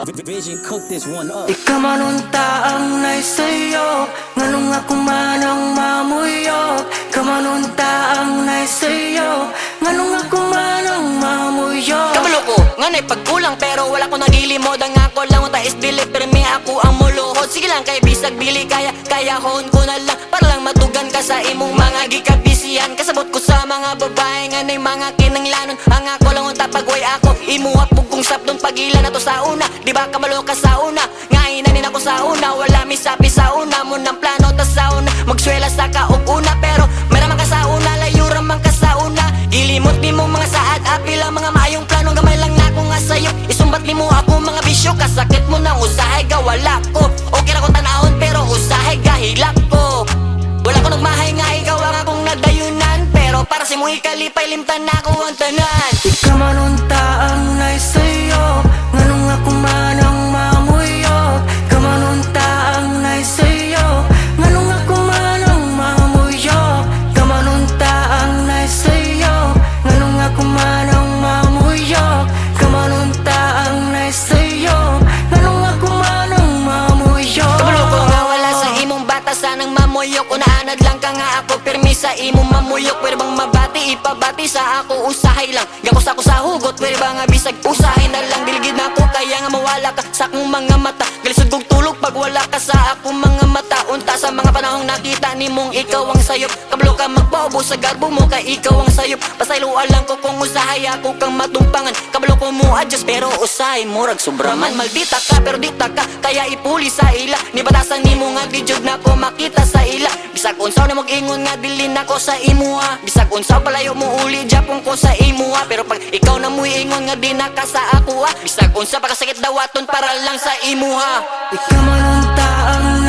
Vision cook this one up. Ikaw manunta ang naisayo, nganong ako manang mamuyok. Ikaw manunta ang naisayo, nganong ako manang mamuyok. Kabalo ko, nganay pagkulang pero wala ko nagilimod. Ang ako lang unta is dili, pero may ako ang muluhod. Sige lang kay bisag bili, kaya hon ko na lang para lang matugan ka sa imong mga gikabisihan. Kasabot ko sa mga babae, nganay mga kinanglanon. Ang ako lang unta pagway ako, imuha po kong sapdon pagila na to sa una. Di ba kamalo ka sa una, ngainanin ako sa una. Wala mi sapi sa una, mo ng plano ta sa una. Magswela sa kauguna, pero meraman ka sa una, layo raman ka sa una. Gilimot ni mo mga saad, apil ang mga maayong plano. Gamay lang na ko nga sayo, isumbat ni mo ako mga bisyo. Kasakit mo ng usahe, gawala ko. Okay ra ko tanahon, pero usahe gahilak ko. Wala ko nagmahay nga ikaw ang akong nadayunan, pero para si mo ikalipay, limtan na ko ang tanan. Ikaw manunta ang naisayo, nganong ako manang mamuyok. Ikaw manunta ang naisayo, nganong ako manang mamuyok. Ikaw manunta ang naisayo, nganong ako manang mamuyok. Ikaw manunta ang naisayo, nganong ako manang mamuyok. Kabalo ko nga wala sa imong batasan ng mamuyok. Unaanad lang ka nga ako, pirmi sa imong mamuyok. Pwede bang mabati, ipabati sa ako, usahay lang. Gakos ako sa hugot, pwede ba nga bisag usahay na lang. Diligid na ako, kaya nga mawala ka sa akong mga mata. Galisod kong tulog pag wala ka sa akong mga mata. Unta sa mga panahong nakita ni mong ikaw ang sayop. Kabalo ka magbobo sa garbo mo, kay ikaw ang sayop. Pasayluan lang ko kung usahay ako kang matumpangan. Kabalo ko mo adjust, pero usahay murag sobraman. Maldita ka, pero dita ka, kaya ipuli sa ila. Ni batasan ni mo nga dijud na ko makita sa ila. Bisag unsaw na mag-ingon nga dilin ako sa imuha. Bisag unsaw palayo mo uli japon ko sa imuha. Pero pag ikaw na mo ingon nga di na ka sa ako ha. Bisag unsa pagkasakit dawaton para lang sa imuha. Ikaw manunta ang